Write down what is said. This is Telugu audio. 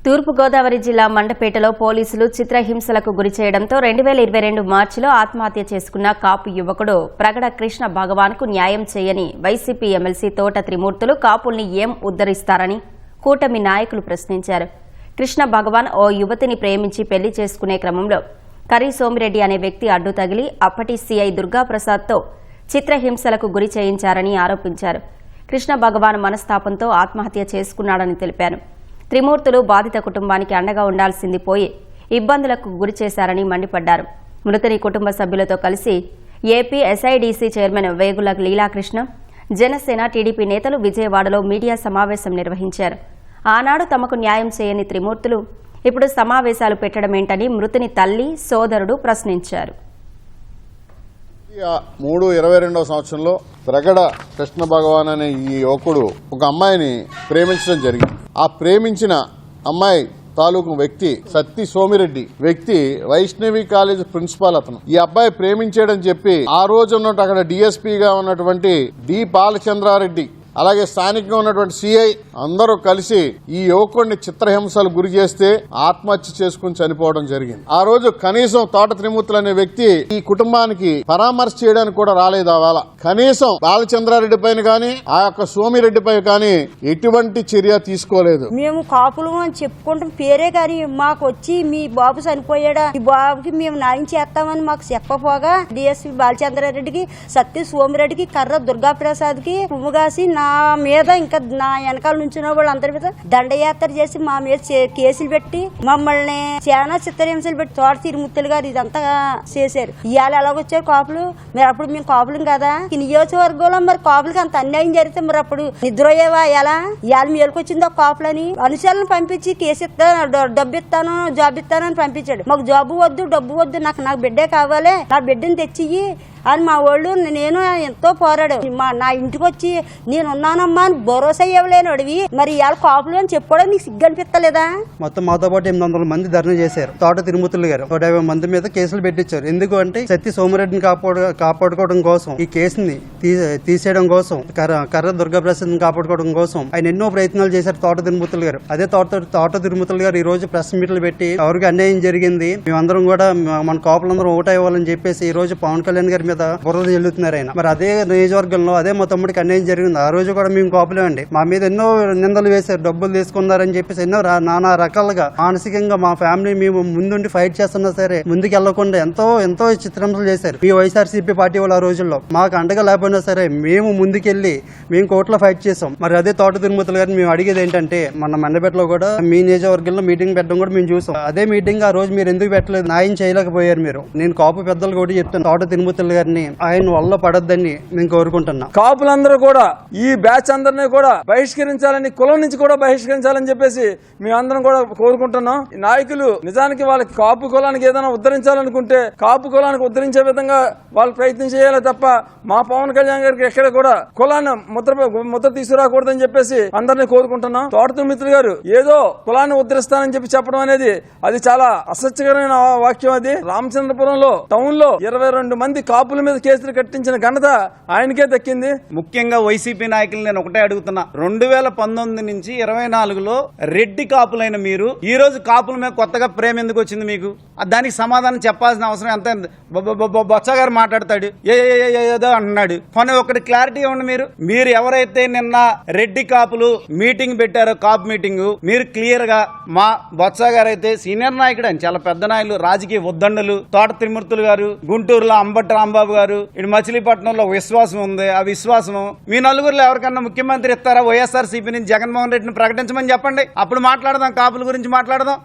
తూర్పుగోదావరి జిల్లా మండపేటలో పోలీసులు చిత్రహింసలకు గురి చేయడంతో 2022 మార్చిలో ఆత్మహత్య చేసుకున్న కాపు యువకుడు ప్రగడ కృష్ణ భగవాన్కు న్యాయం చేయని వైసీపీ ఎమ్మెల్సీ తోట త్రిమూర్తులు కాపుల్ని ఏం ఉద్ధరిస్తారని కూటమి నాయకులు ప్రశ్నించారు. కృష్ణ భగవాన్ ఓ యువతిని ప్రేమించి పెళ్లి చేసుకునే క్రమంలో కర్రీ సోమిరెడ్డి అనే వ్యక్తి అడ్డు తగిలి అప్పటి సీఐ దుర్గాప్రసాద్తో చిత్రహింసలకు గురి చేయించారని ఆరోపించారు. కృష్ణ భగవాన్ మనస్తాపంతో ఆత్మహత్య చేసుకున్నాడని తెలిపారు. త్రిమూర్తులు బాధిత కుటుంబానికి అండగా ఉండాల్సింది పోయి ఇబ్బందులకు గురి చేశారని మండిపడ్డారు. మృతుని కుటుంబ సభ్యులతో కలిసి AP SIDC chairman Vegula Leelakrishna, Janasena, TDP నేతలు విజయవాడలో మీడియా సమావేశం నిర్వహించారు. ఆనాడు తమకు న్యాయం చేయని త్రిమూర్తులు ఇప్పుడు సమావేశాలు పెట్టడమేంటని మృతుని తల్లి, సోదరుడు ప్రశ్నించారు. 2022 సంవత్సరంలో ప్రగడ కృష్ణ భగవాన్ అనే ఈ యువకుడు ఒక అమ్మాయిని ప్రేమించడం జరిగింది. ఆ ప్రేమించిన అమ్మాయి తాలూకు వ్యక్తి సత్తి సోమిరెడ్డి వ్యక్తి వైష్ణవి కాలేజ్ ప్రిన్సిపాల్. అతను ఈ అబ్బాయి ప్రేమించాడని చెప్పి ఆ రోజు ఉన్నట్టు అక్కడ డిఎస్పీగా ఉన్నటువంటి డి బాలచంద్రారెడ్డి, అలాగే స్థానికంగా ఉన్నటువంటి సిఐ అందరూ కలిసి ఈ యువకుడిని చిత్రహింసలు గురి చేస్తే ఆత్మహత్య చేసుకుని చనిపోవడం జరిగింది. ఆ రోజు కనీసం తోట త్రిమూర్తులు అనే వ్యక్తి ఈ కుటుంబానికి పరామర్శ చేయడానికి కూడా రాలేదు. ఆవేళ కనీసం బాలచంద్రారెడ్డి పైన కానీ ఆ యొక్క సోమిరెడ్డి పై కానీ ఎటువంటి చర్య తీసుకోలేదు. మేము కాపులు అని చెప్పుకుంటాం పేరే కానీ మాకు వచ్చి మీ బాబు చనిపోయాడా, ఈ బాబుకి మేము న్యాయం చేస్తామని మాకు చెప్పపోగా డిఎస్పీ బాలచంద్రారెడ్డికి, సత్య సోమిరెడ్డికి, కర్ర దుర్గాప్రసాద్కి ఉమ్మగాసి నా మీద ఇంకా నా వెనకాల నుంచిన వాళ్ళందరి మీద దండయాత్ర చేసి మా మీద కేసులు పెట్టి మమ్మల్ని చాలా చిత్రహింసలు పెట్టి తోట తిరుమూర్తులు గారు ఇదంతా చేశారు. ఇవాళ ఎలాగొచ్చారు కాపులు? మరి అప్పుడు మేము కాపులం కదా. ఈ నియోజకవర్గంలో మరి కాపులకి అంత అన్యాయం జరిగితే మరి అప్పుడు నిద్రపోయేవా? ఎలా ఇవాళ మేలుకొచ్చిందో కాపులని అనుచరులను పంపించి కేసు ఇస్తాను, డబ్బు ఇస్తాను, జాబ్ ఇస్తానని పంపించాడు. మాకు జాబు వద్దు, డబ్బు వద్దు, నాకు బిడ్డే కావాలి, నా బిడ్డని తెచ్చి అని మా వాళ్ళు నేను ఎంతో పోరాడు. నా ఇంటికి వచ్చి నేనున్నానమ్మా అని భరోసా ఇవ్వలేను అడివి. మరి ఇవాళ కాపులు అని చెప్పుకోవడం నీకు సిగ్గు అనిపిస్తలేదా? మొత్తం మాతో పాటు 800 మంది ధర్నా చేశారు. తోట తిరుమూర్తులు గారు 150 మంది మీద కేసులు పెట్టించారు. ఎందుకు అంటే సత్య సోమిరెడ్డిని కాపాడుకోవడం కోసం, ఈ కేసుని తీసేయడం కోసం, కర్ర దుర్గాప్రసాద్ని కాపాడుకోవడం కోసం ఆయన ఎన్నో ప్రయత్నాలు చేశారు తోట తిరుమూర్తులు గారు. అదే తోట తిరుమూర్తులు గారు ఈ రోజు ప్రెస్ మీట్లు పెట్టి ఎవరికి అన్యాయం జరిగింది, మేమందరం కూడా మన కాపులందరం ఓటు ఇవ్వాలని చెప్పేసి ఈ రోజు పవన్ కళ్యాణ్ గారి మీద బురద చెల్లుతున్నారు ఆయన. మరి అదే నియోజకవర్గంలో అదే మా తమ్ముడికి అన్యాయం జరిగింది. ఆ రోజు కూడా మేము కాపులే అండి. మా మీద ఎన్నో నిందలు వేశారు, డబ్బులు తీసుకున్నారని చెప్పేసి ఎన్నో నానా రకాలుగా మానసికంగా మా ఫ్యామిలీ మేము ముందుండి ఫైట్ చేస్తున్నా సరే ముందుకు వెళ్లకుండా ఎంతో చిత్రహింసలు చేశారు. మీ వైఎస్ఆర్సీపీ పార్టీ వాళ్ళు ఆ రోజుల్లో మాకు అండగా లేకపోయినా సరే మేము ముందుకెళ్లి మేము కోర్టులో ఫైట్ చేసాం. మరి అదే తోట తిరుమూర్తులు గారిని మేము అడిగేది ఏంటంటే మన మండపేటలో కూడా మీ నియోజకవర్గంలో మీటింగ్ పెట్టడం కూడా మేము చూసాం. అదే మీటింగ్ ఆ రోజు మీరు ఎందుకు పెట్టలేదు? న్యాయం చేయలేకపోయారు మీరు. నేను కాపు పెద్దలు కూడా చెప్తాను, తోట తిరుమూర్తులు గారిని ఆయన వల్ల పడద్దని నేను కోరుకుంటున్నా. కాపులందరూ కూడా ఈ బ్యాచ్ అందరినీ కూడా బహిష్కరించాలని, కులం నుంచి కూడా బహిష్కరించాలని చెప్పేసి మేమందరం కూడా కోరుకుంటున్నాం. నాయకులు నిజానికి వాళ్ళకి కాపు కులానికి ఏదైనా ఉద్ధరించాలనుకుంటే కాపు కులానికి ఉద్ధరించే విధంగా వాళ్ళు ప్రయత్నం చేయాలి తప్ప మా పవన్ కళ్యాణ్ గారికి ఎక్కడ కూడా కులాన్ని ముద్ర తీసుకురాకూడదని చెప్పేసి అందరినీ కోరుకుంటున్నాం. తోట తిరుమూర్తులు గారు ఏదో కులాన్ని ఉద్ధరిస్తానని చెప్పడం అనేది అది చాలా అసత్యకరమైన వాక్యం. అది రామచంద్రపురంలో టౌన్ లో 22 మంది కాపుల మీద కేసులు కట్టించిన ఘనత ఆయనకే దక్కింది. ముఖ్యంగా వైసీపీ నాయకులు నేను ఒకటే అడుగుతున్నా, 2019 నుంచి 24లో రెడ్డి కాపులైన మీరు ఈ రోజు కాపుల మీద కొత్తగా ప్రేమ ఎందుకు వచ్చింది మీకు? దానికి సమాధానం చెప్పాల్సిన అవసరం ఎంత? బొత్స గారు మాట్లాడతాడు, ఏదో అంటున్నాడు. కొన్ని ఒకటి క్లారిటీ ఇవ్వండి. మీరు ఎవరైతే నిన్న రెడ్డి కాపులు మీటింగ్ పెట్టారో, కాపు మీటింగ్, మీరు క్లియర్ గా మా బొత్స గారు అయితే సీనియర్ నాయకుడు, ఆయన చాలా పెద్ద నాయకులు, రాజకీయ ఉద్దండలు, తోట త్రిమూర్తులు గారు, గుంటూరులో అంబటి రాంబాబు గారు, ఇటు మచిలీపట్నంలో విశ్వాసం ఉంది. ఆ విశ్వాసం మీ నలుగురులో ఎవరికన్నా ముఖ్యమంత్రి ఇస్తారా? వైఎస్ఆర్సీపీ నుంచి జగన్మోహన్ రెడ్డిని ప్రకటించమని చెప్పండి, అప్పుడు మాట్లాడదాం, కాపుల గురించి మాట్లాడదాం.